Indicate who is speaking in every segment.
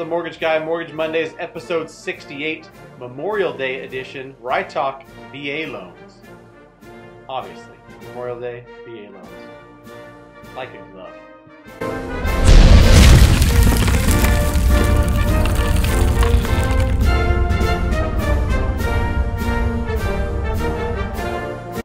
Speaker 1: the Mortgage Guy, Mortgage Mondays, episode 68, Memorial Day edition, where I talk VA loans. Obviously, Memorial Day, VA loans. Like a glove.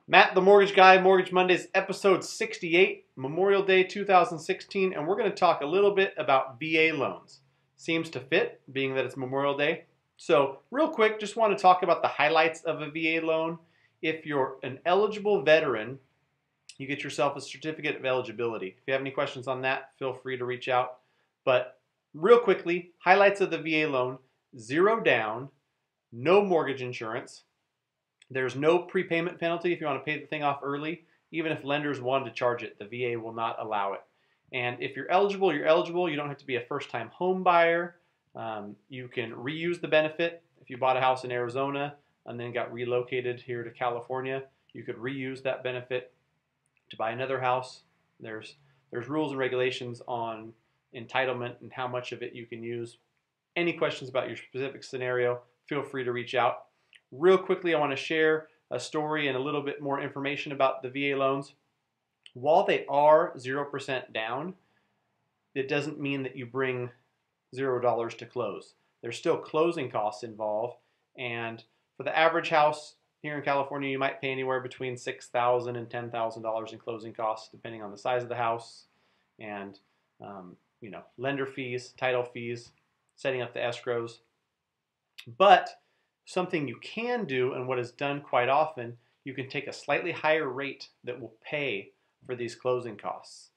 Speaker 1: Matt, the Mortgage Guy, Mortgage Mondays, episode 68, Memorial Day 2016, and we're going to talk a little bit about VA loans. Seems to fit, being that it's Memorial Day. So, real quick, just want to talk about the highlights of a VA loan. If you're an eligible veteran, you get yourself a certificate of eligibility. If you have any questions on that, feel free to reach out. But real quickly, highlights of the VA loan: 0 down, no mortgage insurance. There's no prepayment penalty if you want to pay the thing off early. Even if lenders wanted to charge it, the VA will not allow it. And if you're eligible, you're eligible. You don't have to be a first-time home buyer. You can reuse the benefit. If you bought a house in Arizona and then got relocated here to California, you could reuse that benefit to buy another house. There's rules and regulations on entitlement and how much of it you can use. Any questions about your specific scenario, feel free to reach out. Real quickly, I want to share a story and a little bit more information about the VA loans. While they are 0% down, it doesn't mean that you bring $0 to close. There's still closing costs involved, and for the average house here in California, you might pay anywhere between $6,000 and $10,000 in closing costs, depending on the size of the house, and lender fees, title fees, setting up the escrows. But something you can do, and what is done quite often, you can take a slightly higher rate that will pay for these closing costs.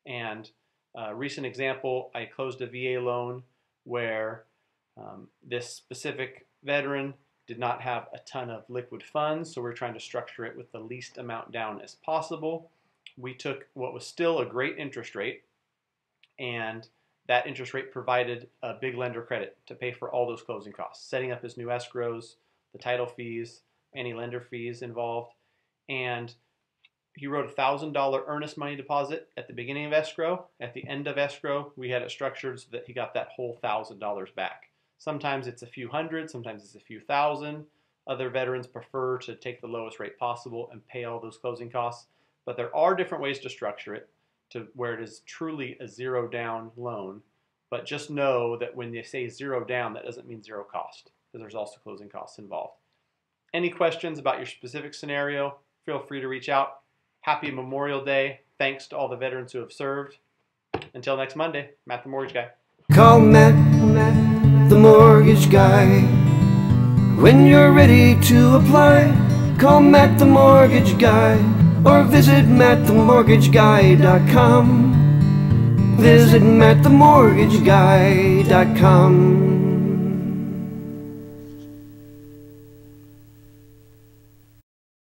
Speaker 1: And a recent example, I closed a VA loan where this specific veteran did not have a ton of liquid funds, so we're trying to structure it with the least amount down as possible. We took what was still a great interest rate, and that interest rate provided a big lender credit to pay for all those closing costs, setting up his new escrows, the title fees, any lender fees involved. And he wrote a $1,000 earnest money deposit at the beginning of escrow. At the end of escrow, we had it structured so that he got that whole $1,000 back. Sometimes it's a few hundred, sometimes it's a few thousand. Other veterans prefer to take the lowest rate possible and pay all those closing costs. But there are different ways to structure it to where it is truly a 0 down loan. But just know that when they say 0 down, that doesn't mean 0 cost, because there's also closing costs involved. Any questions about your specific scenario, feel free to reach out. Happy Memorial Day. Thanks to all the veterans who have served. Until next Monday, Matt the Mortgage Guy.
Speaker 2: Call Matt, the Mortgage Guy. When you're ready to apply, call Matt the Mortgage Guy, or visit mattthemortgageguy.com. Visit mattthemortgageguy.com.